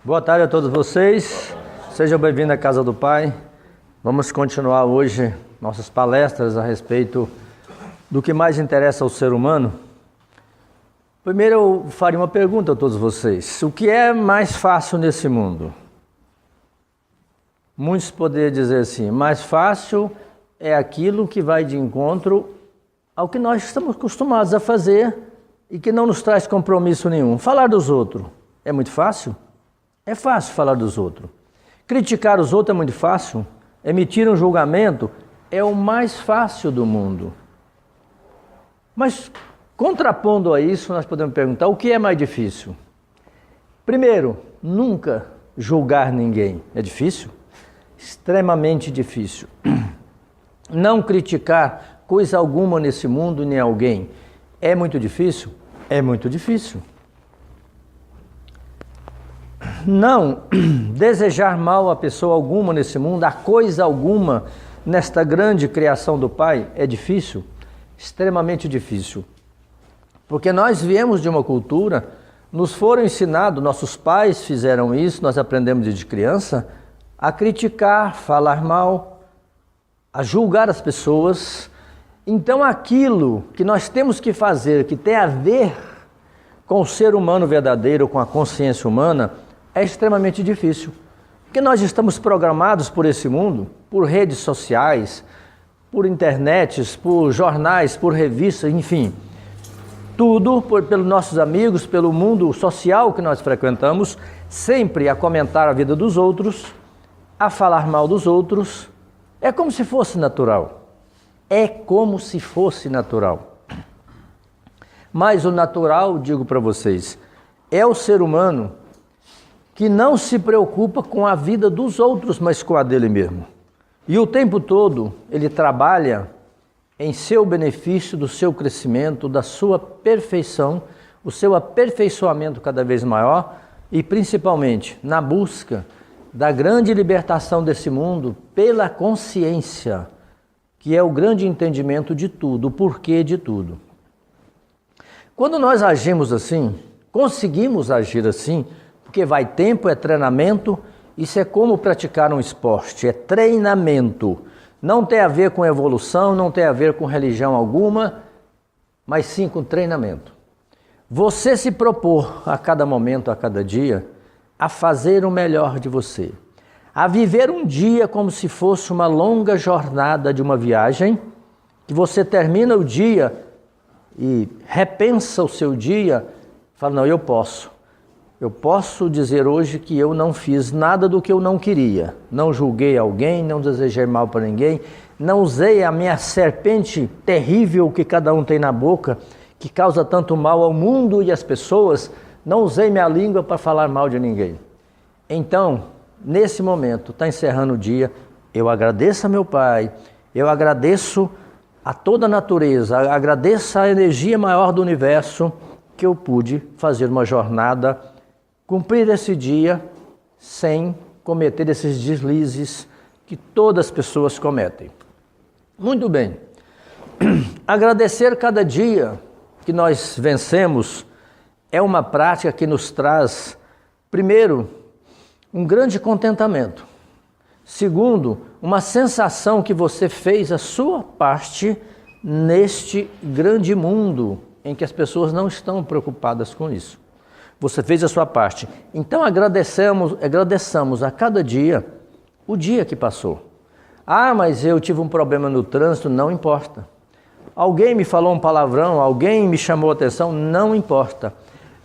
Boa tarde a todos vocês, sejam bem-vindos à Casa do Pai. Vamos continuar hoje nossas palestras a respeito do que mais interessa ao ser humano. Primeiro eu faria uma pergunta a todos vocês: o que é mais fácil nesse mundo? Muitos poderiam dizer assim: mais fácil é aquilo que vai de encontro ao que nós estamos acostumados a fazer e que não nos traz compromisso nenhum. Falar dos outros é muito fácil? É fácil falar dos outros. Criticar os outros é muito fácil. Emitir um julgamento é o mais fácil do mundo. Mas, contrapondo a isso, nós podemos perguntar: o que é mais difícil? Primeiro, nunca julgar ninguém. É difícil? Extremamente difícil. Não criticar coisa alguma nesse mundo nem alguém. É muito difícil? É muito difícil. Não desejar mal a pessoa alguma nesse mundo, a coisa alguma nesta grande criação do Pai, é difícil? Extremamente difícil. Porque nós viemos de uma cultura, nos foram ensinados, nossos pais fizeram isso, nós aprendemos desde criança, a criticar, falar mal, a julgar as pessoas. Então aquilo que nós temos que fazer, que tem a ver com o ser humano verdadeiro, com a consciência humana, é extremamente difícil. Porque nós estamos programados por esse mundo, por redes sociais, por internets, por jornais, por revistas, enfim. Tudo pelos nossos amigos, pelo mundo social que nós frequentamos, sempre a comentar a vida dos outros, a falar mal dos outros. É como se fosse natural. É como se fosse natural. Mas o natural, digo para vocês, é o ser humano que não se preocupa com a vida dos outros, mas com a dele mesmo. E o tempo todo ele trabalha em seu benefício, do seu crescimento, da sua perfeição, o seu aperfeiçoamento cada vez maior e principalmente na busca da grande libertação desse mundo pela consciência, que é o grande entendimento de tudo, o porquê de tudo. Quando nós agimos assim, conseguimos agir assim, porque vai tempo, é treinamento, isso é como praticar um esporte, é treinamento. Não tem a ver com evolução, não tem a ver com religião alguma, mas sim com treinamento. Você se propor a cada momento, a cada dia, a fazer o melhor de você, a viver um dia como se fosse uma longa jornada de uma viagem, que você termina o dia e repensa o seu dia, fala: não, eu posso dizer hoje que eu não fiz nada do que eu não queria. Não julguei alguém, não desejei mal para ninguém, não usei a minha serpente terrível que cada um tem na boca, que causa tanto mal ao mundo e às pessoas, não usei minha língua para falar mal de ninguém. Então, nesse momento, está encerrando o dia, eu agradeço a meu Pai, eu agradeço a toda a natureza, agradeço a energia maior do universo que eu pude fazer uma jornada, cumprir esse dia sem cometer esses deslizes que todas as pessoas cometem. Muito bem. Agradecer cada dia que nós vencemos é uma prática que nos traz, primeiro, um grande contentamento. Segundo, uma sensação que você fez a sua parte neste grande mundo em que as pessoas não estão preocupadas com isso. Você fez a sua parte. Então agradeçamos a cada dia o dia que passou. Ah, mas eu tive um problema no trânsito, não importa. Alguém me falou um palavrão, alguém me chamou a atenção, não importa.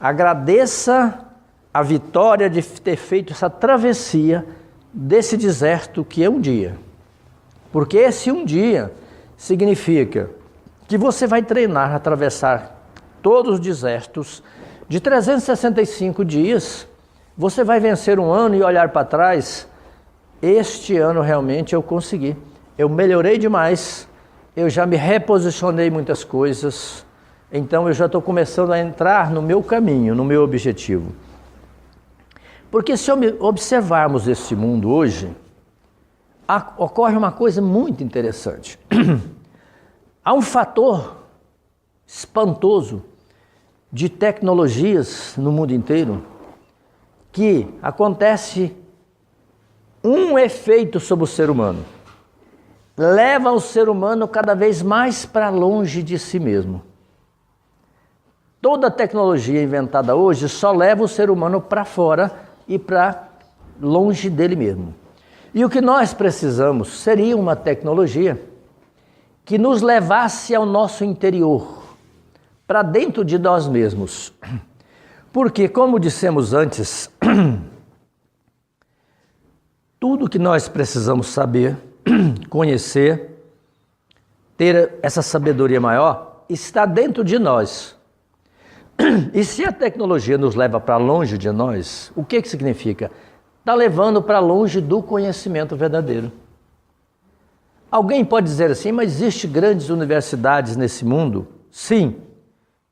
Agradeça a vitória de ter feito essa travessia desse deserto que é um dia. Porque esse um dia significa que você vai treinar a atravessar todos os desertos. De 365 dias, você vai vencer um ano e olhar para trás: este ano realmente eu consegui, eu melhorei demais, eu já me reposicionei em muitas coisas, então eu já estou começando a entrar no meu caminho, no meu objetivo. Porque se observarmos esse mundo hoje, ocorre uma coisa muito interessante. Há um fator espantoso de tecnologias no mundo inteiro que acontece um efeito sobre o ser humano. Leva o ser humano cada vez mais para longe de si mesmo. Toda tecnologia inventada hoje só leva o ser humano para fora e para longe dele mesmo. E o que nós precisamos seria uma tecnologia que nos levasse ao nosso interior, para dentro de nós mesmos. Porque, como dissemos antes, tudo que nós precisamos saber, conhecer, ter essa sabedoria maior, está dentro de nós. E se a tecnologia nos leva para longe de nós, o que significa? Está levando para longe do conhecimento verdadeiro. Alguém pode dizer assim, mas existem grandes universidades nesse mundo? Sim,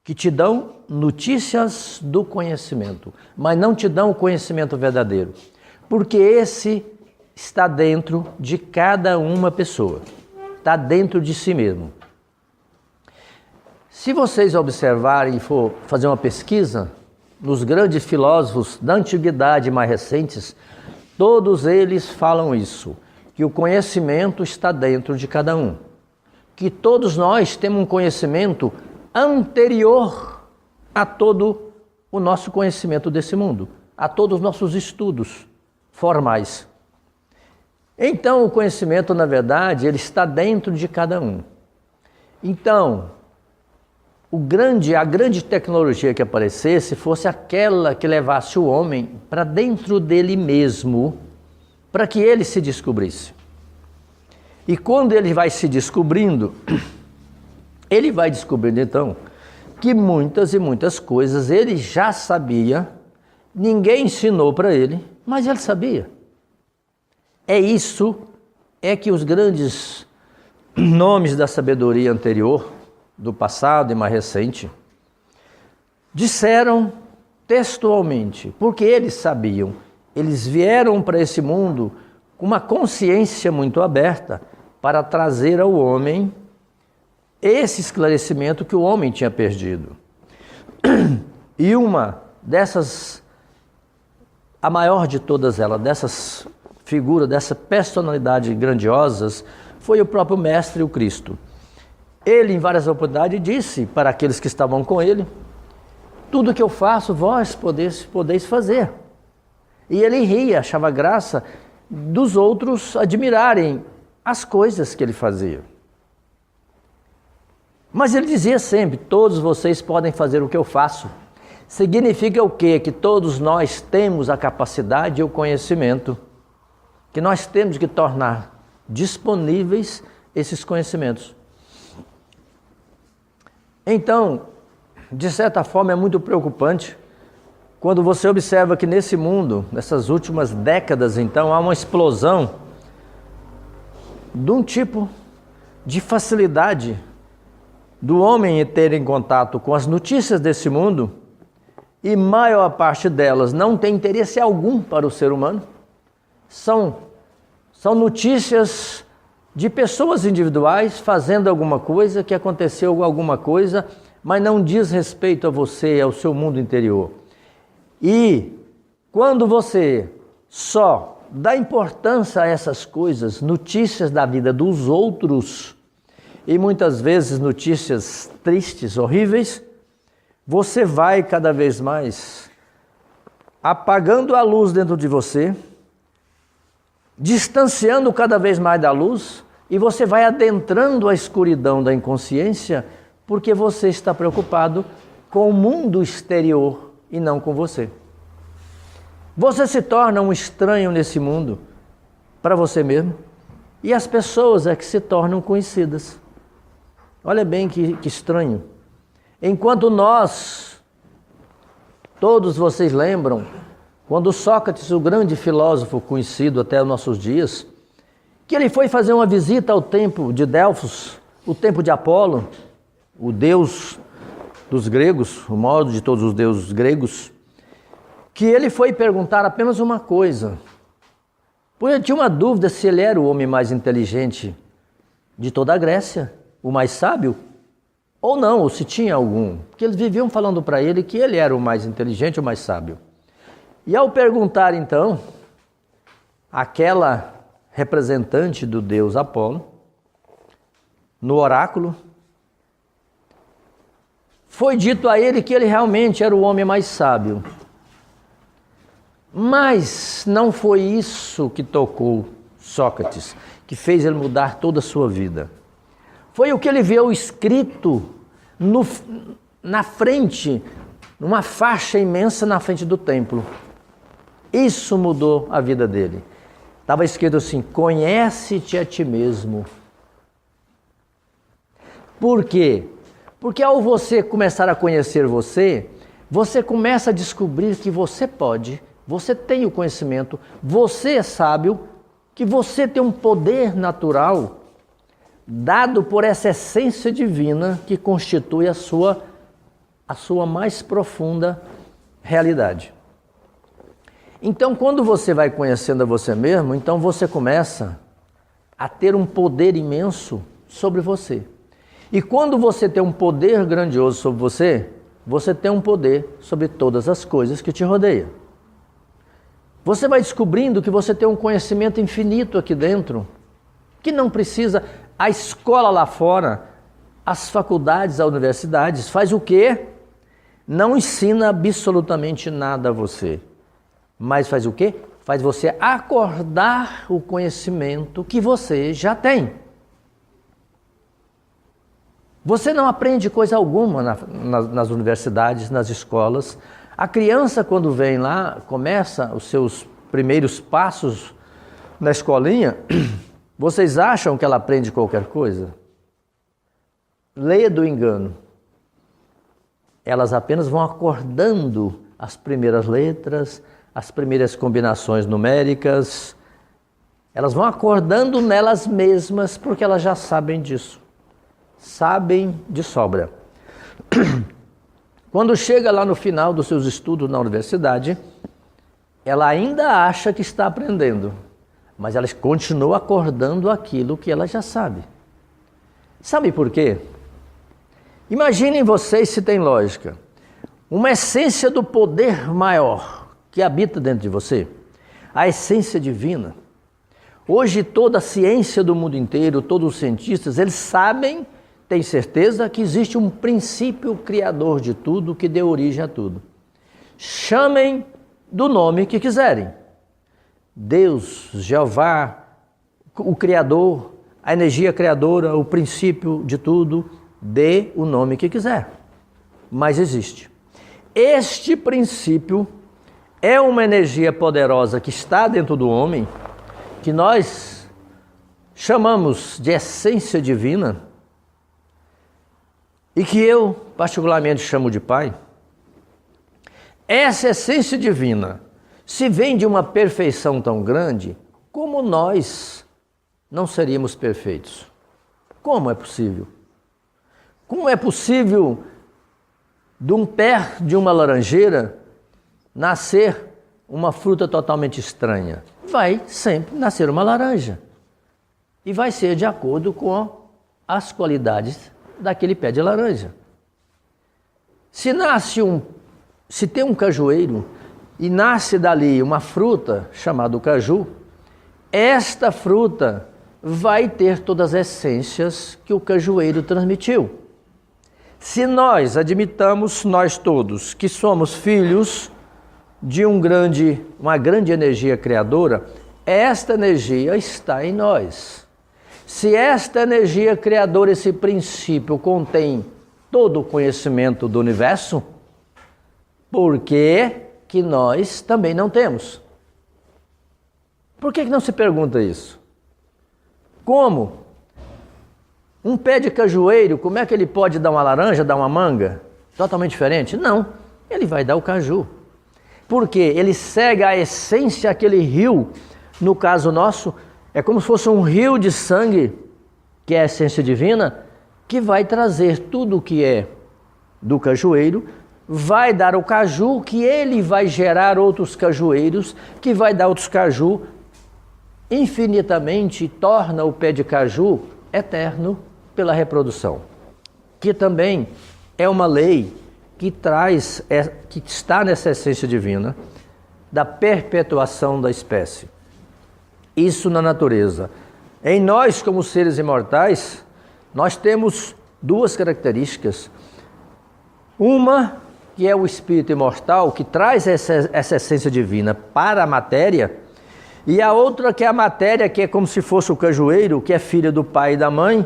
que te dão notícias do conhecimento, mas não te dão o conhecimento verdadeiro. Porque esse está dentro de cada uma pessoa, está dentro de si mesmo. Se vocês observarem e for fazer uma pesquisa, nos grandes filósofos da antiguidade mais recentes, todos eles falam isso, que o conhecimento está dentro de cada um. Que todos nós temos um conhecimento anterior a todo o nosso conhecimento desse mundo, a todos os nossos estudos formais. Então, o conhecimento, na verdade, ele está dentro de cada um. Então, a grande tecnologia que aparecesse fosse aquela que levasse o homem para dentro dele mesmo, para que ele se descobrisse. E quando ele vai se descobrindo, ele vai descobrindo então que muitas e muitas coisas ele já sabia, ninguém ensinou para ele, mas ele sabia. É que os grandes nomes da sabedoria anterior, do passado e mais recente, disseram textualmente, porque eles sabiam, eles vieram para esse mundo com uma consciência muito aberta para trazer ao homem esse esclarecimento que o homem tinha perdido. E uma dessas, a maior de todas elas, dessas figuras, dessa personalidade grandiosas, foi o próprio Mestre, o Cristo. Ele, em várias oportunidades, disse para aqueles que estavam com ele, tudo que eu faço, vós podeis fazer. E ele ria, achava graça dos outros admirarem as coisas que ele fazia. Mas ele dizia sempre, todos vocês podem fazer o que eu faço. Significa o quê? Que todos nós temos a capacidade e o conhecimento, que nós temos que tornar disponíveis esses conhecimentos. Então, de certa forma, é muito preocupante quando você observa que nesse mundo, nessas últimas décadas, então, há uma explosão de um tipo de facilidade do homem ter em contato com as notícias desse mundo, e maior parte delas não tem interesse algum para o ser humano. São notícias de pessoas individuais fazendo alguma coisa, que aconteceu alguma coisa, mas não diz respeito a você, ao seu mundo interior. E quando você só dá importância a essas coisas, notícias da vida dos outros, e muitas vezes notícias tristes, horríveis, você vai cada vez mais apagando a luz dentro de você, distanciando cada vez mais da luz, e você vai adentrando a escuridão da inconsciência, porque você está preocupado com o mundo exterior e não com você. Você se torna um estranho nesse mundo para você mesmo, e as pessoas é que se tornam conhecidas. Olha bem que estranho. Enquanto nós, todos vocês lembram, quando Sócrates, o grande filósofo conhecido até os nossos dias, que ele foi fazer uma visita ao templo de Delfos, o templo de Apolo, o deus dos gregos, o maior de todos os deuses gregos, que ele foi perguntar apenas uma coisa. Pois ele tinha uma dúvida se ele era o homem mais inteligente de toda a Grécia, o mais sábio, ou não, ou se tinha algum. Porque eles viviam falando para ele que ele era o mais inteligente, o mais sábio. E ao perguntar então, aquela representante do deus Apolo, no oráculo, foi dito a ele que ele realmente era o homem mais sábio. Mas não foi isso que tocou Sócrates, que fez ele mudar toda a sua vida. Foi o que ele viu escrito na frente, numa faixa imensa na frente do templo. Isso mudou a vida dele. Estava escrito assim: conhece-te a ti mesmo. Por quê? Porque ao você começar a conhecer você, você começa a descobrir que você pode, você tem o conhecimento, você é sábio, que você tem um poder natural dado por essa essência divina que constitui a sua mais profunda realidade. Então, quando você vai conhecendo a você mesmo, então você começa a ter um poder imenso sobre você. E quando você tem um poder grandioso sobre você, você tem um poder sobre todas as coisas que te rodeiam. Você vai descobrindo que você tem um conhecimento infinito aqui dentro, que não precisa. A escola lá fora, as faculdades, as universidades, faz o quê? Não ensina absolutamente nada a você. Mas faz o quê? Faz você acordar o conhecimento que você já tem. Você não aprende coisa alguma nas universidades, nas escolas. A criança, quando vem lá, começa os seus primeiros passos na escolinha, vocês acham que ela aprende qualquer coisa? Leia do engano. Elas apenas vão acordando as primeiras letras, as primeiras combinações numéricas. Elas vão acordando nelas mesmas, porque elas já sabem disso. Sabem de sobra. Quando chega lá no final dos seus estudos na universidade, ela ainda acha que está aprendendo, mas ela continua acordando aquilo que ela já sabe. Sabe por quê? Imaginem vocês se tem lógica. Uma essência do poder maior que habita dentro de você, a essência divina. Hoje toda a ciência do mundo inteiro, todos os cientistas, eles sabem, têm certeza que existe um princípio criador de tudo que deu origem a tudo. Chamem do nome que quiserem. Deus, Jeová, o Criador, a energia criadora, o princípio de tudo, dê o nome que quiser. Mas existe. Este princípio é uma energia poderosa que está dentro do homem, que nós chamamos de essência divina, e que eu particularmente chamo de Pai. Essa essência divina, se vem de uma perfeição tão grande, como nós não seríamos perfeitos? Como é possível? Como é possível de um pé de uma laranjeira nascer uma fruta totalmente estranha? Vai sempre nascer uma laranja. E vai ser de acordo com as qualidades daquele pé de laranja. Se tem um cajueiro e nasce dali uma fruta chamada caju, esta fruta vai ter todas as essências que o cajueiro transmitiu. Se nós admitamos, nós todos, que somos filhos de uma grande energia criadora, esta energia está em nós. Se esta energia criadora, esse princípio, contém todo o conhecimento do universo, por que nós também não temos? Por que não se pergunta isso? Como? Um pé de cajueiro, como é que ele pode dar uma laranja, dar uma manga? Totalmente diferente? Não, ele vai dar o caju. Por quê? Ele segue a essência, aquele rio, no caso nosso, é como se fosse um rio de sangue, que é a essência divina, que vai trazer tudo o que é do cajueiro, vai dar o caju, que ele vai gerar outros cajueiros, que vai dar outros caju, infinitamente torna o pé de caju eterno pela reprodução. Que também é uma lei que está nessa essência divina, da perpetuação da espécie. Isso na natureza. Em nós, como seres imortais, nós temos duas características. Uma, que é o espírito imortal, que traz essa essência divina para a matéria, e a outra que é a matéria, que é como se fosse o cajueiro, que é filha do pai e da mãe,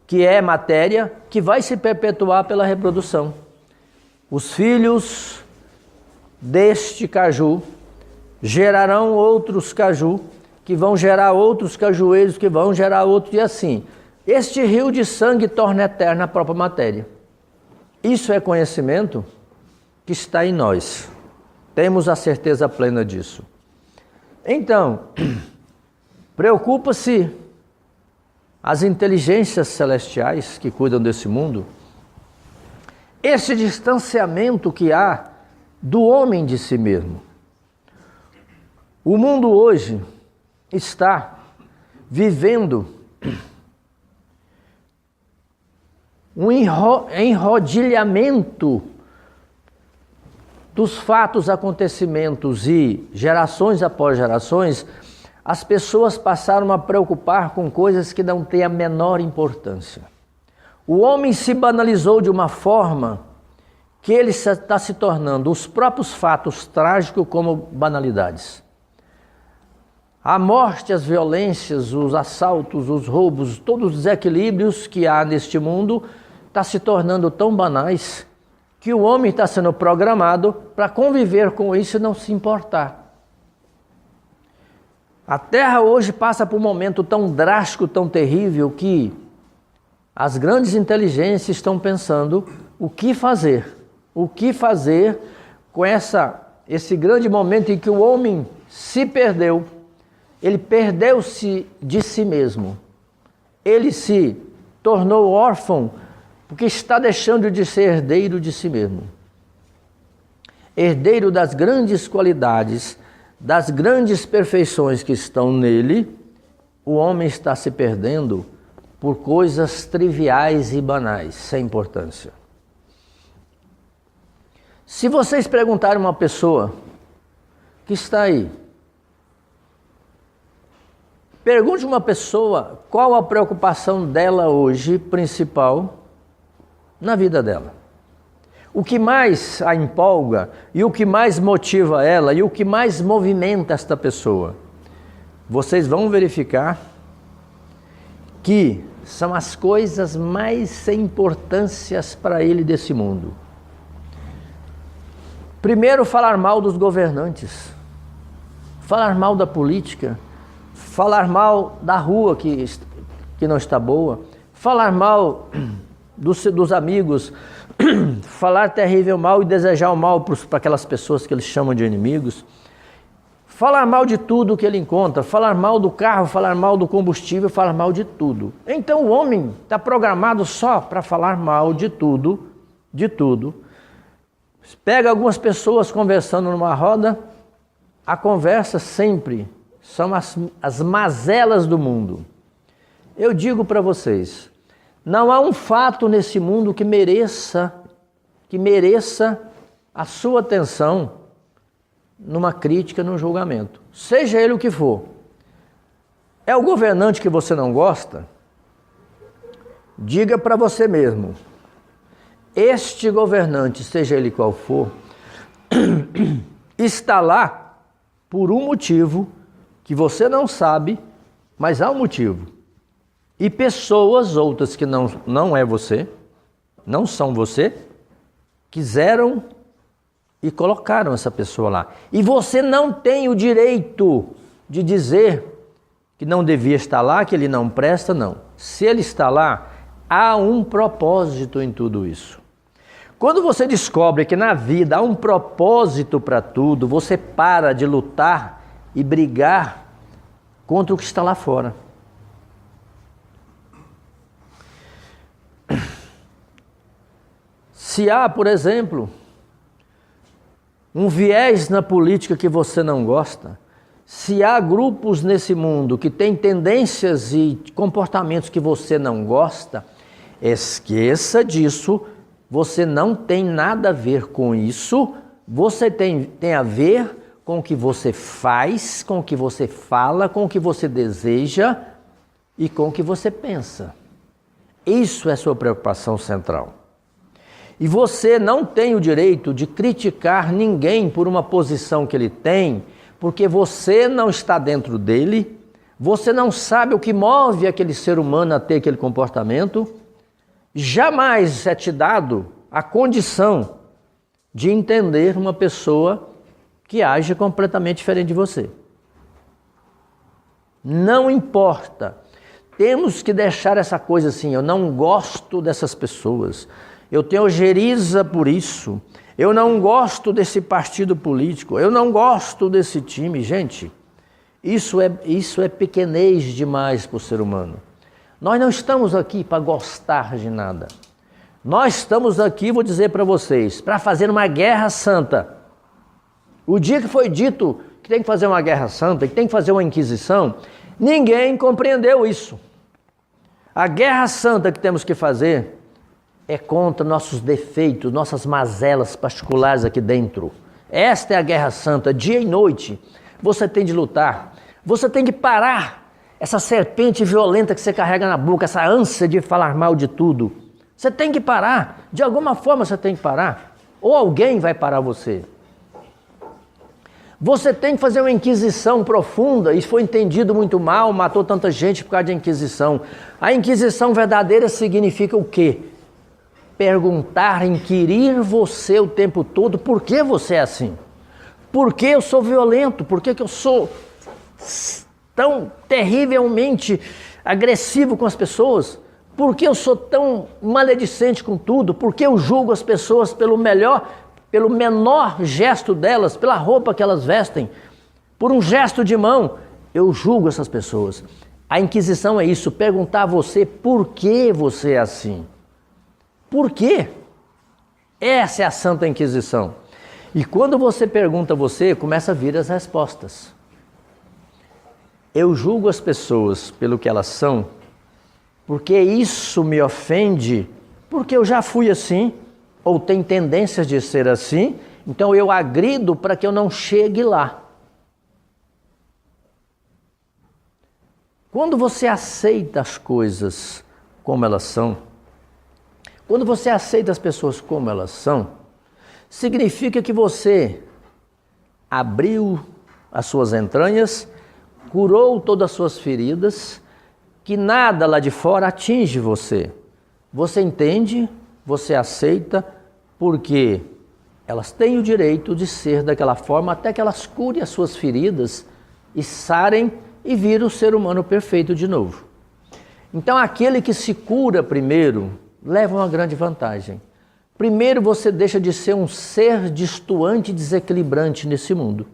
que é matéria, que vai se perpetuar pela reprodução. Os filhos deste caju gerarão outros caju, que vão gerar outros cajueiros, que vão gerar outros, e assim. Este rio de sangue torna eterna a própria matéria. Isso é conhecimento que está em nós. Temos a certeza plena disso. Então, preocupa-se as inteligências celestiais que cuidam desse mundo, esse distanciamento que há do homem de si mesmo. O mundo hoje está vivendo um enrodilhamento dos fatos, acontecimentos e gerações após gerações, as pessoas passaram a preocupar com coisas que não têm a menor importância. O homem se banalizou de uma forma que ele está se tornando os próprios fatos trágicos como banalidades. A morte, as violências, os assaltos, os roubos, todos os desequilíbrios que há neste mundo está se tornando tão banais que o homem está sendo programado para conviver com isso e não se importar. A Terra hoje passa por um momento tão drástico, tão terrível, que as grandes inteligências estão pensando o que fazer com esse grande momento em que o homem se perdeu. Ele perdeu-se de si mesmo. Ele se tornou órfão porque está deixando de ser herdeiro de si mesmo. Herdeiro das grandes qualidades, das grandes perfeições que estão nele, o homem está se perdendo por coisas triviais e banais, sem importância. Se vocês perguntarem a uma pessoa que está aí, pergunte a uma pessoa qual a preocupação dela hoje, principal, na vida dela. O que mais a empolga e o que mais motiva ela e o que mais movimenta esta pessoa. Vocês vão verificar que são as coisas mais sem importâncias para ele desse mundo. Primeiro, falar mal dos governantes, falar mal da política, falar mal da rua que não está boa, falar mal dos amigos, falar terrível mal e desejar o mal para aquelas pessoas que eles chamam de inimigos, falar mal de tudo que ele encontra, falar mal do carro, falar mal do combustível, falar mal de tudo. Então o homem está programado só para falar mal de tudo, de tudo. Pega algumas pessoas conversando numa roda, a conversa sempre são as mazelas do mundo. Eu digo para vocês, não há um fato nesse mundo que mereça a sua atenção numa crítica, num julgamento. Seja ele o que for. É o governante que você não gosta? Diga para você mesmo. Este governante, seja ele qual for, está lá por um motivo que você não sabe, mas há um motivo. E pessoas outras que não é você, não são você, quiseram e colocaram essa pessoa lá. E você não tem o direito de dizer que não devia estar lá, que ele não presta, não. Se ele está lá, há um propósito em tudo isso. Quando você descobre que na vida há um propósito para tudo, você para de lutar e brigar contra o que está lá fora. Se há, por exemplo, um viés na política que você não gosta, se há grupos nesse mundo que têm tendências e comportamentos que você não gosta, esqueça disso, você não tem nada a ver com isso, você tem a ver com o que você faz, com o que você fala, com o que você deseja e com o que você pensa. Isso é sua preocupação central. E você não tem o direito de criticar ninguém por uma posição que ele tem, porque você não está dentro dele, você não sabe o que move aquele ser humano a ter aquele comportamento. Jamais é te dado a condição de entender uma pessoa que age completamente diferente de você. Não importa. Temos que deixar essa coisa assim, eu não gosto dessas pessoas, eu tenho ojeriza por isso, eu não gosto desse partido político, eu não gosto desse time. Gente, isso é pequenez demais para o ser humano. Nós não estamos aqui para gostar de nada. Nós estamos aqui, vou dizer para vocês, para fazer uma guerra santa. O dia que foi dito que tem que fazer uma guerra santa, que tem que fazer uma inquisição, ninguém compreendeu isso. A guerra santa que temos que fazer é contra nossos defeitos, nossas mazelas particulares aqui dentro. Esta é a guerra santa, dia e noite. Você tem de lutar, você tem que parar essa serpente violenta que você carrega na boca, essa ânsia de falar mal de tudo. Você tem que parar, de alguma forma você tem que parar, ou alguém vai parar você. Você tem que fazer uma inquisição profunda, isso foi entendido muito mal, matou tanta gente por causa de inquisição. A inquisição verdadeira significa o quê? Perguntar, inquirir você o tempo todo, por que você é assim? Por que eu sou violento? Por que eu sou tão terrivelmente agressivo com as pessoas? Por que eu sou tão maledicente com tudo? Por que eu julgo as pessoas pelo menor gesto delas, pela roupa que elas vestem? Por um gesto de mão, eu julgo essas pessoas. A inquisição é isso, perguntar a você por que você é assim. Por quê? Essa é a Santa Inquisição. E quando você pergunta a você, começa a vir as respostas. Eu julgo as pessoas pelo que elas são, porque isso me ofende, porque eu já fui assim, ou tenho tendências de ser assim, então eu agrido para que eu não chegue lá. Quando você aceita as coisas como elas são, quando você aceita as pessoas como elas são, significa que você abriu as suas entranhas, curou todas as suas feridas, que nada lá de fora atinge você. Você entende, você aceita, porque elas têm o direito de ser daquela forma até que elas curem as suas feridas e sarem e virem o ser humano perfeito de novo. Então aquele que se cura primeiro leva uma grande vantagem. Primeiro você deixa de ser um ser destoante e desequilibrante nesse mundo.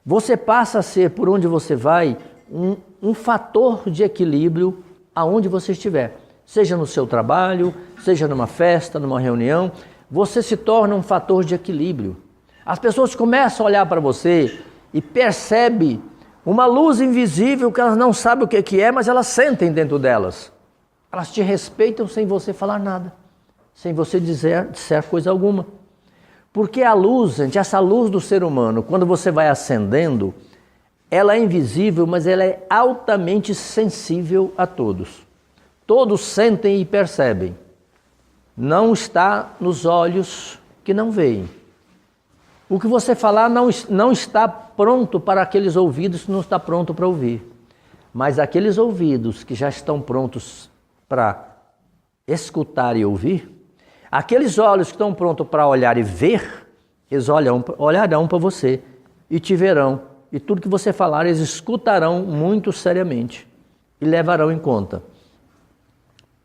Você passa a ser, por onde você vai, um fator de equilíbrio aonde você estiver. Seja no seu trabalho, seja numa festa, numa reunião, você se torna um fator de equilíbrio. As pessoas começam a olhar para você e percebem uma luz invisível que elas não sabem o que é, mas elas sentem dentro delas. Elas te respeitam sem você falar nada, sem você disser coisa alguma. Porque a luz, gente, essa luz do ser humano, quando você vai acendendo, ela é invisível, mas ela é altamente sensível a todos. Todos sentem e percebem. Não está nos olhos que não veem. O que você falar não está pronto para aqueles ouvidos que não está pronto para ouvir. Mas aqueles ouvidos que já estão prontos para escutar e ouvir, aqueles olhos que estão prontos para olhar e ver, eles olharão para você e te verão. E tudo que você falar, eles escutarão muito seriamente e levarão em conta.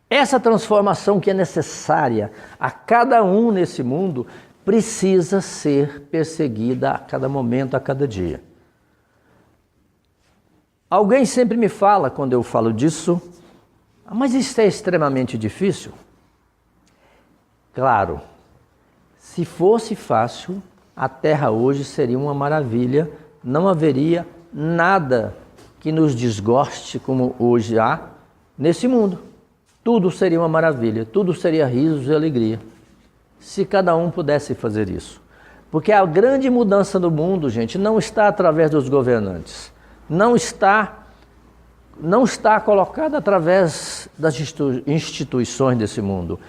Essa transformação que é necessária a cada um nesse mundo precisa ser perseguida a cada momento, a cada dia. Alguém sempre me fala, quando eu falo disso, mas isso é extremamente difícil. Claro, se fosse fácil, a Terra hoje seria uma maravilha, não haveria nada que nos desgoste como hoje há nesse mundo. Tudo seria uma maravilha, tudo seria risos e alegria, se cada um pudesse fazer isso. Porque a grande mudança do mundo, gente, não está através dos governantes. Não está colocada através das instituições desse mundo.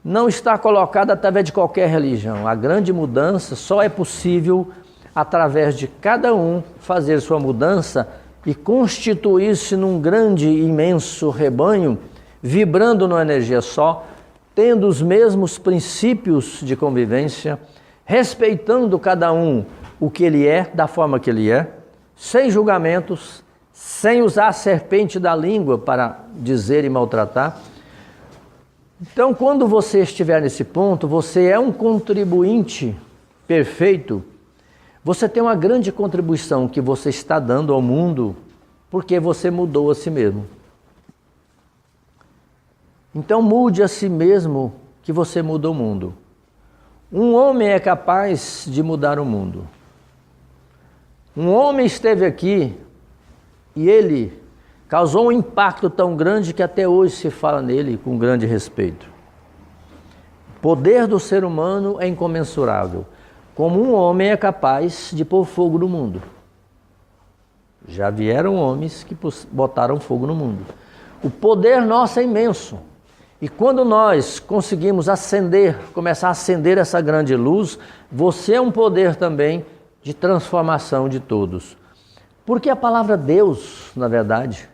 Não está colocada através de qualquer religião. A grande mudança só é possível através de cada um fazer sua mudança e constituir-se num grande, imenso rebanho, vibrando numa energia só, tendo os mesmos princípios de convivência, respeitando cada um o que ele é, da forma que ele é, sem julgamentos, sem usar a serpente da língua para dizer e maltratar. Então, quando você estiver nesse ponto, você é um contribuinte perfeito. Você tem uma grande contribuição que você está dando ao mundo, porque você mudou a si mesmo. Então mude a si mesmo, que você muda o mundo. Um homem é capaz de mudar o mundo. Um homem esteve aqui e ele causou um impacto tão grande que até hoje se fala nele com grande respeito. O poder do ser humano é incomensurável. Como um homem é capaz de pôr fogo no mundo. Já vieram homens que botaram fogo no mundo. O poder nosso é imenso. E quando nós conseguimos começar a acender essa grande luz, você é um poder também de transformação de todos. Porque a palavra Deus, na verdade,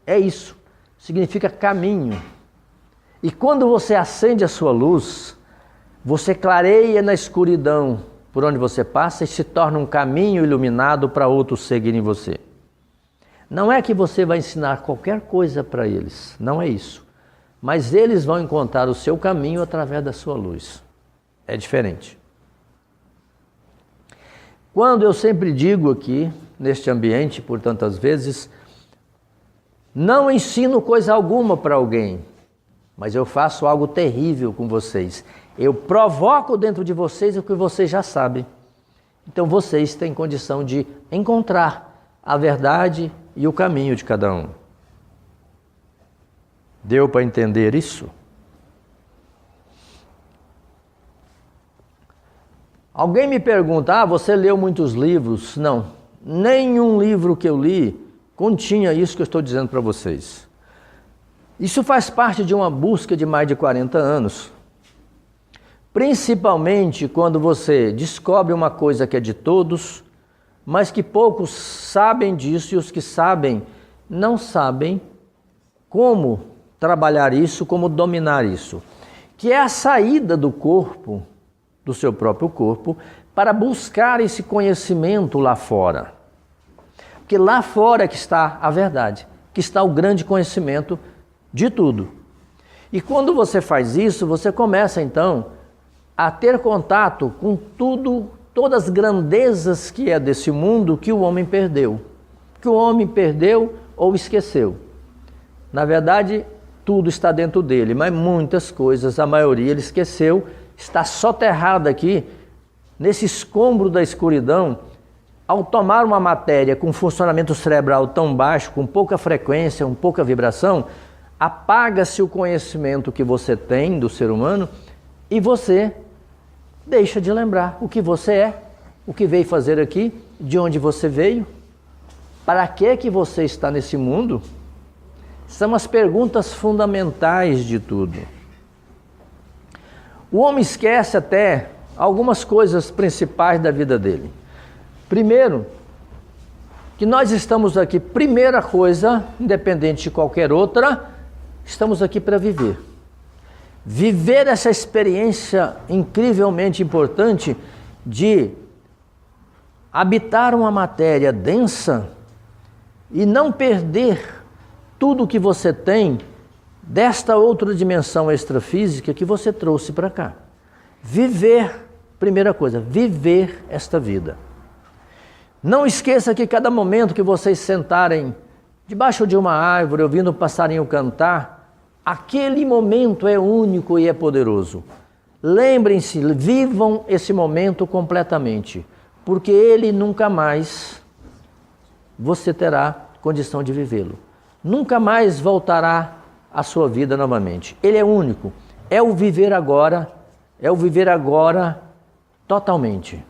é isso. Significa caminho. E quando você acende a sua luz, você clareia na escuridão por onde você passa e se torna um caminho iluminado para outros seguirem você. Não é que você vai ensinar qualquer coisa para eles, não é isso. Mas eles vão encontrar o seu caminho através da sua luz. É diferente. Quando eu sempre digo aqui, neste ambiente, por tantas vezes, não ensino coisa alguma para alguém, mas eu faço algo terrível com vocês. Eu provoco dentro de vocês o que vocês já sabem. Então vocês têm condição de encontrar a verdade e o caminho de cada um. Deu para entender isso? Alguém me pergunta, você leu muitos livros? Não, nenhum livro que eu li continha isso que eu estou dizendo para vocês. Isso faz parte de uma busca de mais de 40 anos. Principalmente quando você descobre uma coisa que é de todos, mas que poucos sabem disso e os que sabem não sabem como trabalhar isso, como dominar isso. Que é a saída do corpo, do seu próprio corpo, para buscar esse conhecimento lá fora. Porque lá fora é que está a verdade, que está o grande conhecimento de tudo. E quando você faz isso, você começa então a ter contato com tudo, todas as grandezas que é desse mundo que o homem perdeu. Que o homem perdeu ou esqueceu. Na verdade, tudo está dentro dele, mas muitas coisas, a maioria ele esqueceu, está soterrada aqui, nesse escombro da escuridão. Ao tomar uma matéria com funcionamento cerebral tão baixo, com pouca frequência, com pouca vibração, apaga-se o conhecimento que você tem do ser humano e você deixa de lembrar o que você é, o que veio fazer aqui, de onde você veio, para que você está nesse mundo. São as perguntas fundamentais de tudo. O homem esquece até algumas coisas principais da vida dele. Primeiro, que nós estamos aqui, primeira coisa, independente de qualquer outra, estamos aqui para viver. Viver essa experiência incrivelmente importante de habitar uma matéria densa e não perder tudo que você tem desta outra dimensão extrafísica que você trouxe para cá. Viver, primeira coisa, viver esta vida. Não esqueça que cada momento que vocês sentarem debaixo de uma árvore, ouvindo o passarinho cantar, aquele momento é único e é poderoso. Lembrem-se, vivam esse momento completamente, porque ele nunca mais você terá condição de vivê-lo. Nunca mais voltará à sua vida novamente. Ele é único. É o viver agora totalmente.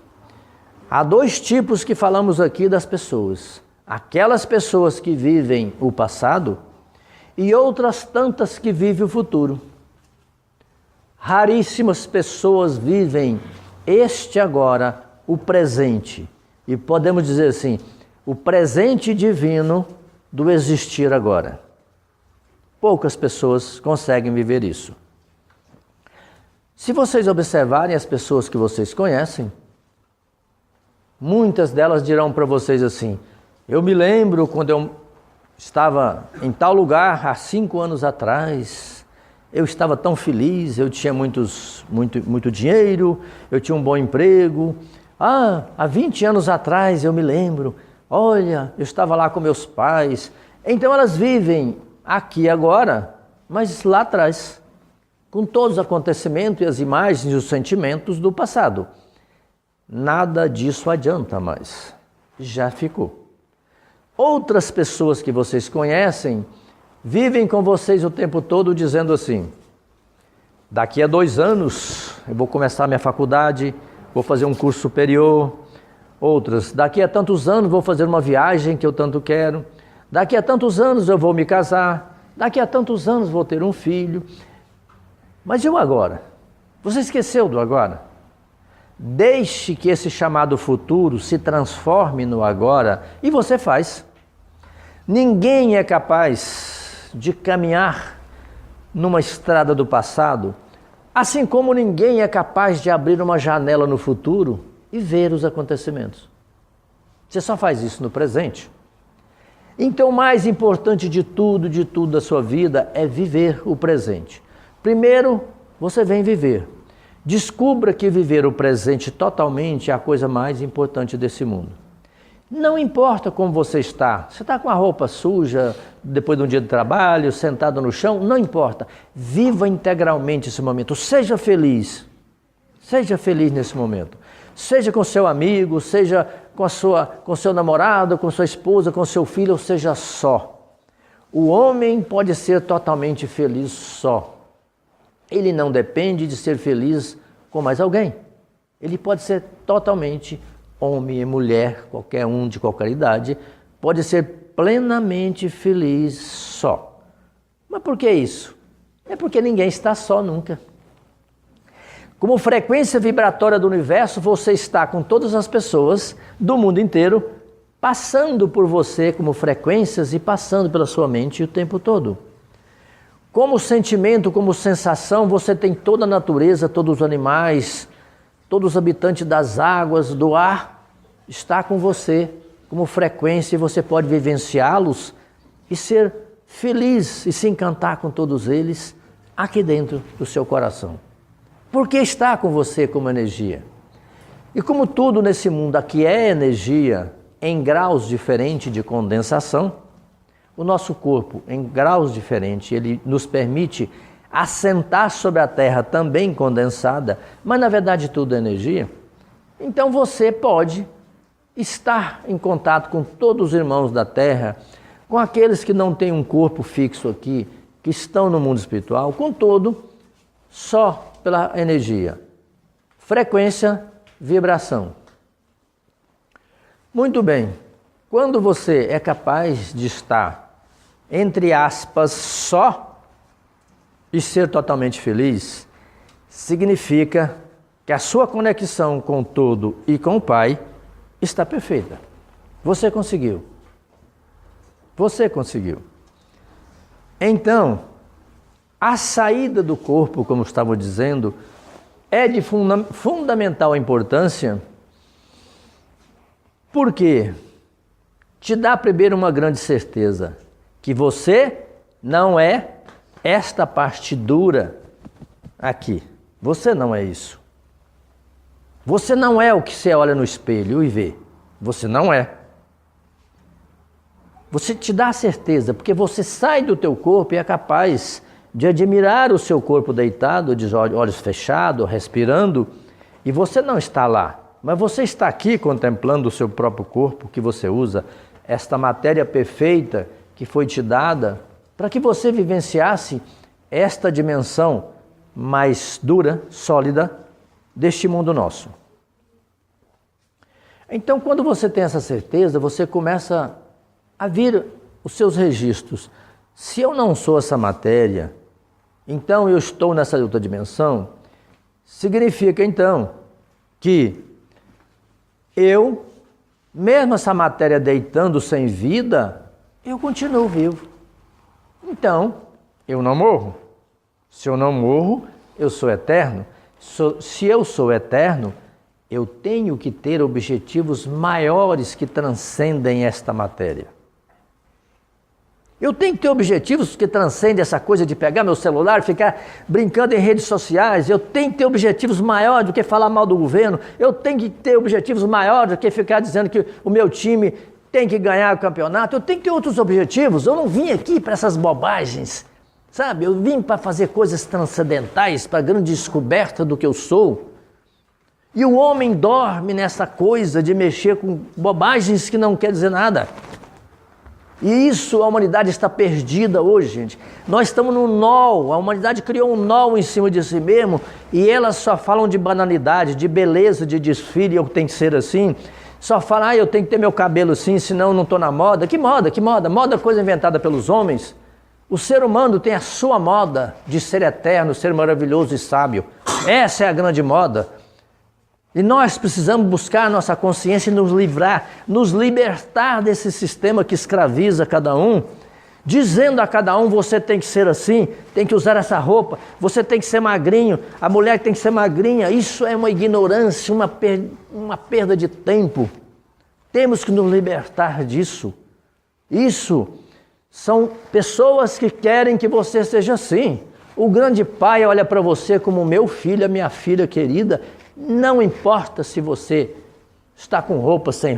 Há dois tipos que falamos aqui das pessoas. Aquelas pessoas que vivem o passado e outras tantas que vivem o futuro. Raríssimas pessoas vivem este agora, o presente. E podemos dizer assim, o presente divino do existir agora. Poucas pessoas conseguem viver isso. Se vocês observarem as pessoas que vocês conhecem, muitas delas dirão para vocês assim, eu me lembro quando eu estava em tal lugar há 5 anos atrás, eu estava tão feliz, eu tinha muito dinheiro, eu tinha um bom emprego. Há 20 anos atrás eu me lembro, olha, eu estava lá com meus pais. Então elas vivem aqui agora, mas lá atrás, com todos os acontecimentos e as imagens e os sentimentos do passado. Nada disso adianta mais, já ficou. Outras pessoas que vocês conhecem vivem com vocês o tempo todo dizendo assim, daqui a 2 anos eu vou começar minha faculdade, vou fazer um curso superior. Outras, daqui a tantos anos vou fazer uma viagem que eu tanto quero. Daqui a tantos anos eu vou me casar. Daqui a tantos anos vou ter um filho. Mas e o agora? Você esqueceu do agora? Deixe que esse chamado futuro se transforme no agora e você faz. Ninguém é capaz de caminhar numa estrada do passado, assim como ninguém é capaz de abrir uma janela no futuro e ver os acontecimentos. Você só faz isso no presente. Então, o mais importante de tudo da sua vida é viver o presente. Primeiro, você vem viver. Descubra que viver o presente totalmente é a coisa mais importante desse mundo. Não importa como você está com a roupa suja, depois de um dia de trabalho, sentado no chão, não importa. Viva integralmente esse momento, seja feliz nesse momento. Seja com seu amigo, seja com seu namorado, com sua esposa, com seu filho, ou seja só. O homem pode ser totalmente feliz só. Ele não depende de ser feliz com mais alguém. Ele pode ser totalmente homem e mulher, qualquer um de qualquer idade, pode ser plenamente feliz só. Mas por que isso? É porque ninguém está só nunca. Como frequência vibratória do universo, você está com todas as pessoas do mundo inteiro, passando por você como frequências e passando pela sua mente o tempo todo. Como sentimento, como sensação, você tem toda a natureza, todos os animais, todos os habitantes das águas, do ar, está com você como frequência e você pode vivenciá-los e ser feliz e se encantar com todos eles aqui dentro do seu coração. Porque está com você como energia. E como tudo nesse mundo aqui é energia em graus diferentes de condensação, o nosso corpo em graus diferentes, ele nos permite assentar sobre a Terra também condensada, mas na verdade tudo é energia. Então você pode estar em contato com todos os irmãos da Terra, com aqueles que não têm um corpo fixo aqui, que estão no mundo espiritual, com todo, só pela energia. Frequência, vibração. Muito bem. Quando você é capaz de estar, entre aspas, só e ser totalmente feliz, significa que a sua conexão com o todo e com o Pai está perfeita. Você conseguiu. Você conseguiu. Então, a saída do corpo, como estava dizendo, é de fundamental importância, porque te dá primeiro uma grande certeza, que você não é esta parte dura aqui. Você não é isso. Você não é o que você olha no espelho e vê. Você não é. Você te dá a certeza, porque você sai do teu corpo e é capaz de admirar o seu corpo deitado, de olhos fechados, respirando, e você não está lá. Mas você está aqui contemplando o seu próprio corpo que você usa, esta matéria perfeita que foi te dada para que você vivenciasse esta dimensão mais dura, sólida, deste mundo nosso. Então, quando você tem essa certeza, você começa a vir os seus registros. Se eu não sou essa matéria, então eu estou nessa outra dimensão, significa então que eu, mesmo essa matéria deitando sem vida, eu continuo vivo. Então, eu não morro. Se eu não morro, eu sou eterno. Se eu sou eterno, eu tenho que ter objetivos maiores que transcendem esta matéria. Eu tenho que ter objetivos que transcendem essa coisa de pegar meu celular e ficar brincando em redes sociais. Eu tenho que ter objetivos maiores do que falar mal do governo. Eu tenho que ter objetivos maiores do que ficar dizendo que o meu time tem que ganhar o campeonato. Eu tenho que ter outros objetivos. Eu não vim aqui para essas bobagens, sabe? Eu vim para fazer coisas transcendentais, para a grande descoberta do que eu sou. E o homem dorme nessa coisa de mexer com bobagens que não quer dizer nada. E isso, a humanidade está perdida hoje, gente. Nós estamos num nó, a humanidade criou um nó em cima de si mesmo e elas só falam de banalidade, de beleza, de desfile, eu tenho que ser assim. Só falam, eu tenho que ter meu cabelo assim, senão eu não estou na moda. Que moda, que moda? Moda é coisa inventada pelos homens. O ser humano tem a sua moda de ser eterno, ser maravilhoso e sábio. Essa é a grande moda. E nós precisamos buscar a nossa consciência e nos livrar, nos libertar desse sistema que escraviza cada um, dizendo a cada um, você tem que ser assim, tem que usar essa roupa, você tem que ser magrinho, a mulher tem que ser magrinha. Isso é uma ignorância, uma perda de tempo. Temos que nos libertar disso. Isso são pessoas que querem que você seja assim. O grande pai olha para você como meu filho, a minha filha querida. Não importa se você está com roupa, sem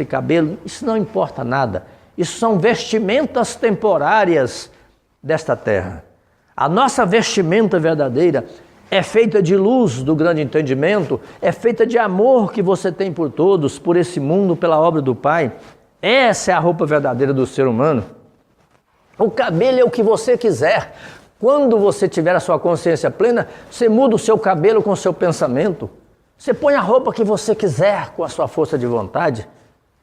cabelo, isso não importa nada. Isso são vestimentas temporárias desta terra. A nossa vestimenta verdadeira é feita de luz do grande entendimento, é feita de amor que você tem por todos, por esse mundo, pela obra do Pai. Essa é a roupa verdadeira do ser humano. O cabelo é o que você quiser. Quando você tiver a sua consciência plena, você muda o seu cabelo com o seu pensamento. Você põe a roupa que você quiser com a sua força de vontade.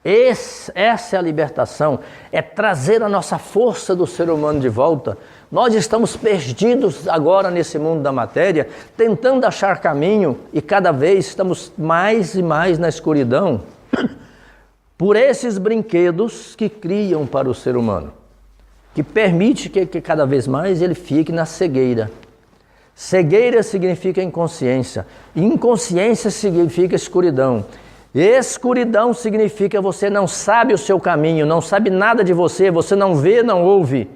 Essa é a libertação, é trazer a nossa força do ser humano de volta. Nós estamos perdidos agora nesse mundo da matéria, tentando achar caminho e cada vez estamos mais e mais na escuridão por esses brinquedos que criam para o ser humano, que permite que cada vez mais ele fique na cegueira. Cegueira significa inconsciência, inconsciência significa escuridão. Escuridão significa você não sabe o seu caminho, não sabe nada de você, você não vê, não ouve.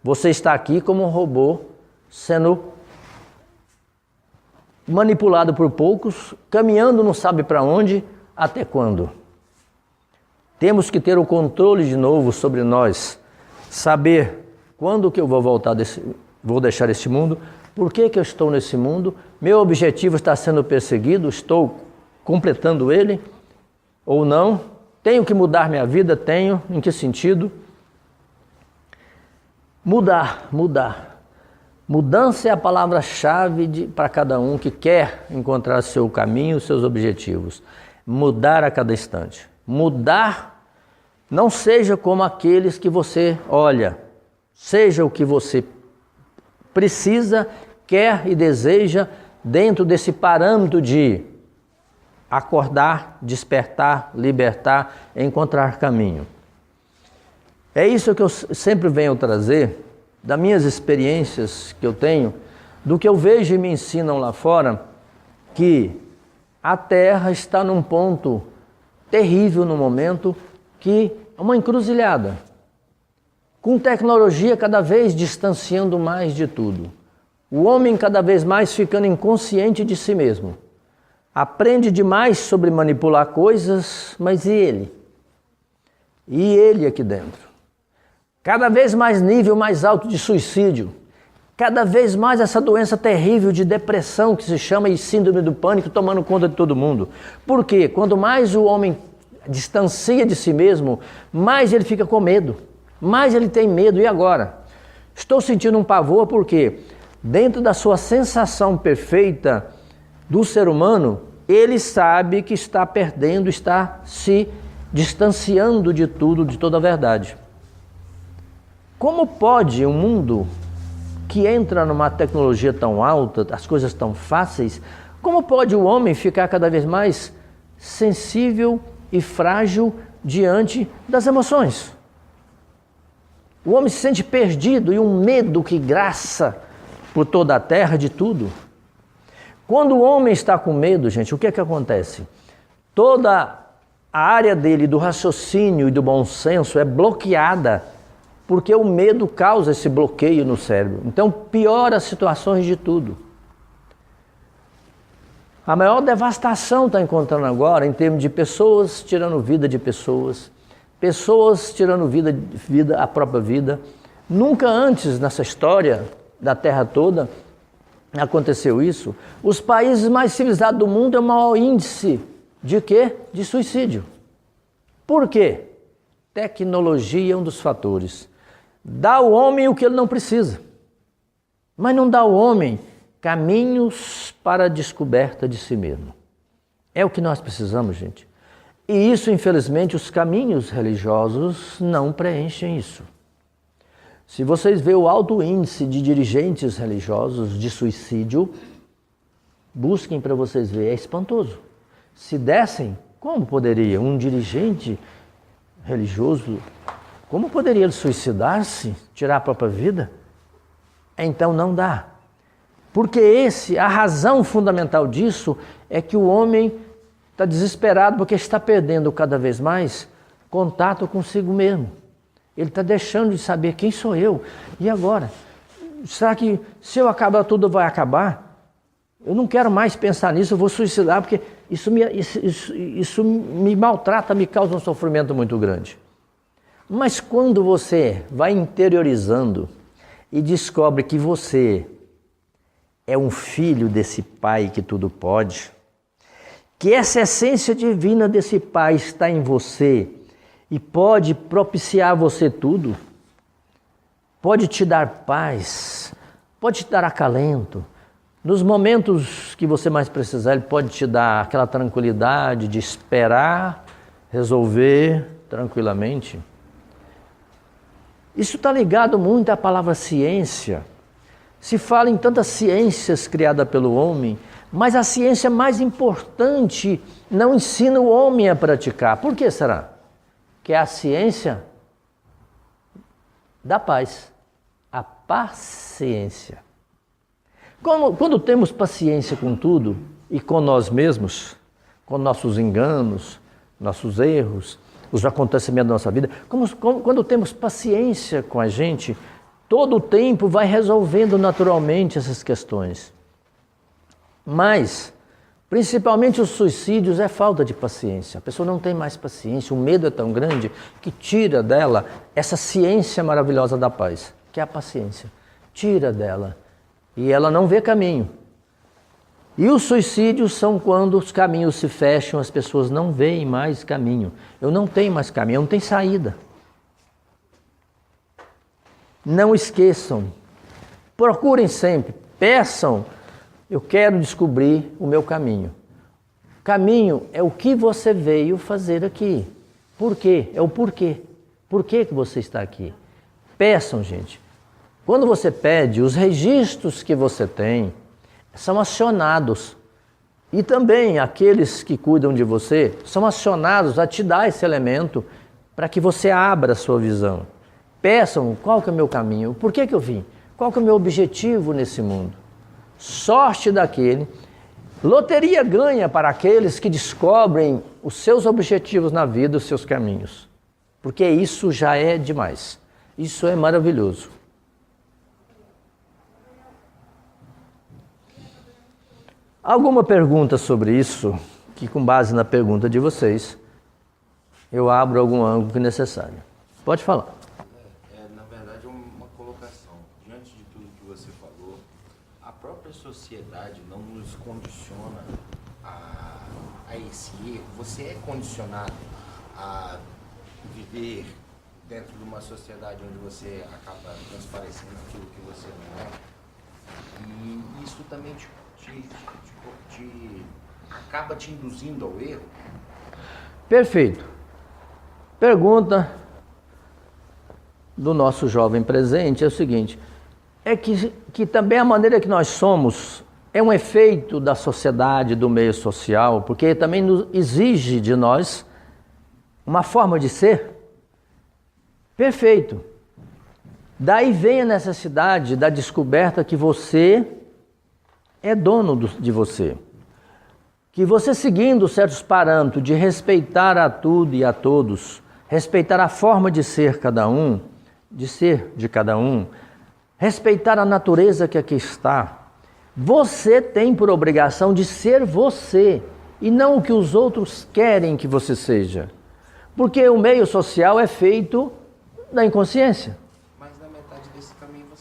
Você está aqui como um robô, sendo manipulado por poucos, caminhando não sabe para onde, até quando. Temos que ter o controle de novo sobre nós, saber quando que eu vou voltar vou deixar este mundo, por que eu estou nesse mundo, meu objetivo está sendo perseguido, estou completando ele ou não, tenho que mudar minha vida, tenho, em que sentido? Mudar. Mudança é a palavra-chave para cada um que quer encontrar seu caminho, seus objetivos. Mudar a cada instante. Mudar, não seja como aqueles que você olha, seja o que você precisa, quer e deseja dentro desse parâmetro de acordar, despertar, libertar, encontrar caminho. É isso que eu sempre venho trazer, das minhas experiências que eu tenho, do que eu vejo e me ensinam lá fora, que a Terra está num ponto terrível no momento, que é uma encruzilhada, com tecnologia cada vez distanciando mais de tudo. O homem cada vez mais ficando inconsciente de si mesmo. Aprende demais sobre manipular coisas, mas e ele? E ele aqui dentro? Cada vez mais nível mais alto de suicídio. Cada vez mais essa doença terrível de depressão que se chama de síndrome do pânico tomando conta de todo mundo. Por quê? Quanto mais o homem distancia de si mesmo, mais ele fica com medo. Mais ele tem medo. E agora? Estou sentindo um pavor porque dentro da sua sensação perfeita do ser humano, ele sabe que está perdendo, está se distanciando de tudo, de toda a verdade. Como pode um mundo que entra numa tecnologia tão alta, as coisas tão fáceis, como pode o homem ficar cada vez mais sensível e frágil diante das emoções? O homem se sente perdido e um medo que graça por toda a terra de tudo. Quando o homem está com medo, gente, o que é que acontece? Toda a área dele do raciocínio e do bom senso é bloqueada, porque o medo causa esse bloqueio no cérebro. Então piora as situações de tudo. A maior devastação está encontrando agora em termos de pessoas tirando vida de pessoas, pessoas tirando vida, a própria vida. Nunca antes nessa história da Terra toda aconteceu isso. Os países mais civilizados do mundo têm o maior índice de quê? De suicídio. Por quê? Tecnologia é um dos fatores. Dá ao homem o que ele não precisa, mas não dá ao homem caminhos para a descoberta de si mesmo. É o que nós precisamos, gente. E isso, infelizmente, os caminhos religiosos não preenchem isso. Se vocês verem o alto índice de dirigentes religiosos de suicídio, busquem para vocês verem, é espantoso. Se dessem, como poderia um dirigente religioso, como poderia ele suicidar-se, tirar a própria vida? Então não dá. Porque a razão fundamental disso é que o homem está desesperado porque está perdendo cada vez mais contato consigo mesmo. Ele está deixando de saber quem sou eu. E agora? Será que se eu acabar tudo vai acabar? Eu não quero mais pensar nisso, eu vou suicidar porque isso me maltrata, me causa um sofrimento muito grande. Mas quando você vai interiorizando e descobre que você é um filho desse Pai que tudo pode, que essa essência divina desse Pai está em você e pode propiciar a você tudo, pode te dar paz, pode te dar acalento. Nos momentos que você mais precisar, Ele pode te dar aquela tranquilidade de esperar, resolver tranquilamente. Isso está ligado muito à palavra ciência. Se fala em tantas ciências criadas pelo homem, mas a ciência mais importante não ensina o homem a praticar. Por que será? Que é a ciência da paz, a paciência. Quando temos paciência com tudo e com nós mesmos, com nossos enganos, nossos erros, os acontecimentos da nossa vida, quando temos paciência com a gente, todo o tempo vai resolvendo naturalmente essas questões. Mas, principalmente os suicídios, é falta de paciência. A pessoa não tem mais paciência, o medo é tão grande que tira dela essa ciência maravilhosa da paz, que é a paciência. Tira dela e ela não vê caminho. E os suicídios são quando os caminhos se fecham, as pessoas não veem mais caminho. Eu não tenho mais caminho, eu não tenho saída. Não esqueçam, procurem sempre, peçam, eu quero descobrir o meu caminho. Caminho é o que você veio fazer aqui. Por quê? É o porquê. Por que você está aqui? Peçam, gente. Quando você pede, os registros que você tem são acionados. E também aqueles que cuidam de você são acionados a te dar esse elemento para que você abra a sua visão. Peçam qual que é o meu caminho, por que eu vim, qual que é o meu objetivo nesse mundo. Sorte daquele, loteria ganha para aqueles que descobrem os seus objetivos na vida, os seus caminhos. Porque isso já é demais, isso é maravilhoso. Alguma pergunta sobre isso, que com base na pergunta de vocês, eu abro algum ângulo que necessário. Pode falar. Na verdade, uma colocação. Diante de tudo que você falou, a própria sociedade não nos condiciona a esse erro. Você é condicionado a viver dentro de uma sociedade onde você acaba transparecendo aquilo que você não é. E isso também te acaba te induzindo ao erro? Perfeito. Pergunta do nosso jovem presente é o seguinte, é que também a maneira que nós somos é um efeito da sociedade, do meio social, porque também exige de nós uma forma de ser perfeito. Daí vem a necessidade da descoberta que você é dono de você. Que você seguindo certos parâmetros de respeitar a tudo e a todos, respeitar a forma de ser cada um, de ser de cada um, respeitar a natureza que aqui está, você tem por obrigação de ser você e não o que os outros querem que você seja. Porque o meio social é feito da inconsciência.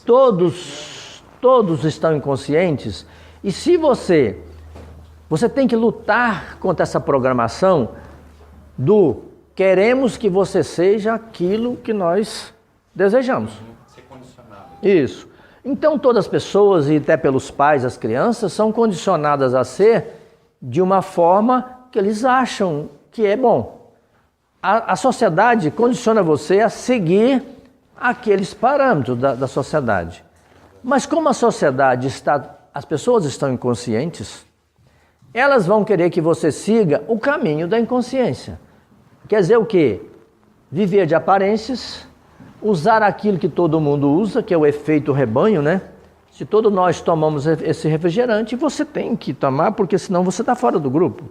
Todos estão inconscientes e se você tem que lutar contra essa programação do queremos que você seja aquilo que nós desejamos. Ser condicionado. Isso. Então todas as pessoas e até pelos pais, as crianças são condicionadas a ser de uma forma que eles acham que é bom. A sociedade condiciona você a seguir aqueles parâmetros da sociedade. Mas como a sociedade as pessoas estão inconscientes, elas vão querer que você siga o caminho da inconsciência. Quer dizer o quê? Viver de aparências, usar aquilo que todo mundo usa, que é o efeito rebanho, né? Se todos nós tomamos esse refrigerante, você tem que tomar, porque senão você está fora do grupo.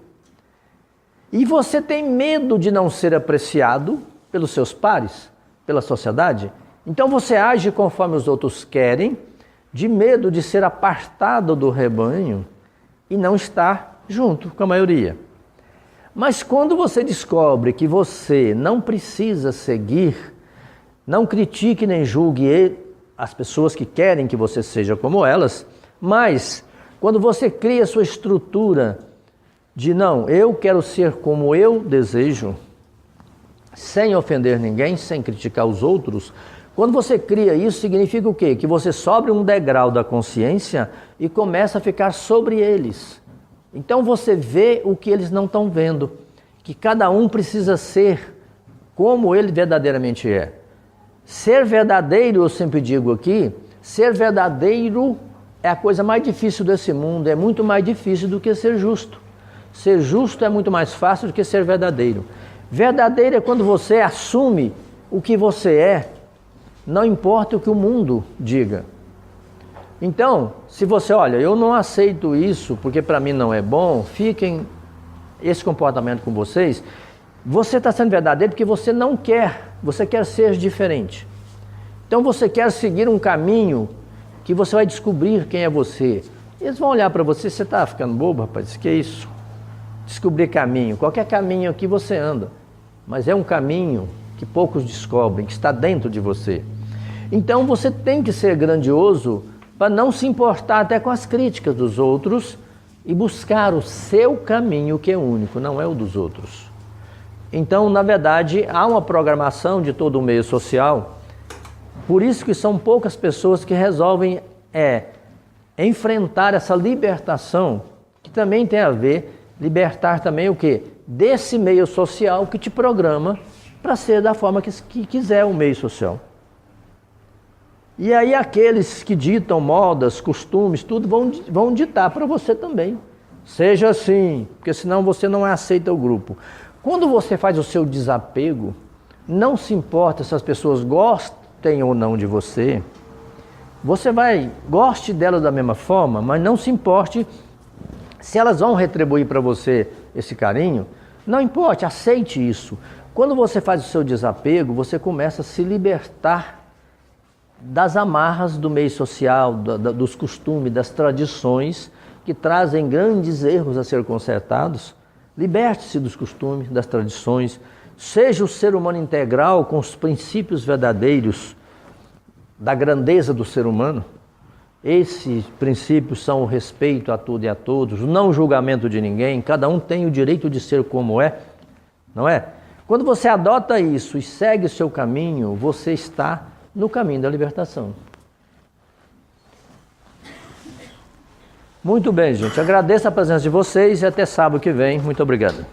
E você tem medo de não ser apreciado pelos seus pares, pela sociedade, então você age conforme os outros querem, de medo de ser apartado do rebanho e não estar junto com a maioria. Mas quando você descobre que você não precisa seguir, não critique nem julgue as pessoas que querem que você seja como elas, mas quando você cria a sua estrutura de não, eu quero ser como eu desejo, sem ofender ninguém, sem criticar os outros, quando você cria isso, significa o quê? Que você sobe um degrau da consciência e começa a ficar sobre eles. Então você vê o que eles não estão vendo, que cada um precisa ser como ele verdadeiramente é. Ser verdadeiro, eu sempre digo aqui, ser verdadeiro é a coisa mais difícil desse mundo, é muito mais difícil do que ser justo. Ser justo é muito mais fácil do que ser verdadeiro. Verdadeiro é quando você assume o que você é, não importa o que o mundo diga. Então, se você, olha, eu não aceito isso porque para mim não é bom, fiquem esse comportamento com vocês, você está sendo verdadeiro porque você não quer, você quer ser diferente. Então você quer seguir um caminho que você vai descobrir quem é você. Eles vão olhar para você, você está ficando bobo, rapaz, que é isso? Descobrir caminho, qualquer caminho que você anda, mas é um caminho que poucos descobrem, que está dentro de você. Então você tem que ser grandioso para não se importar até com as críticas dos outros e buscar o seu caminho que é único, não é o dos outros. Então, na verdade, há uma programação de todo o meio social, por isso que são poucas pessoas que resolvem enfrentar essa libertação, que também tem a ver, libertar também o quê? Desse meio social que te programa para ser da forma que quiser o meio social. E aí aqueles que ditam modas, costumes, tudo vão ditar para você também. Seja assim, porque senão você não aceita o grupo. Quando você faz o seu desapego, não se importa se as pessoas gostem ou não de você, você goste delas da mesma forma, mas não se importe se elas vão retribuir para você esse carinho, não importa, aceite isso. Quando você faz o seu desapego, você começa a se libertar das amarras do meio social, dos costumes, das tradições que trazem grandes erros a ser consertados. Liberte-se dos costumes, das tradições, seja o ser humano integral com os princípios verdadeiros da grandeza do ser humano. Esses princípios são o respeito a tudo e a todos, o não julgamento de ninguém, cada um tem o direito de ser como é, não é? Quando você adota isso e segue o seu caminho, você está no caminho da libertação. Muito bem, gente. Agradeço a presença de vocês e até sábado que vem. Muito obrigado.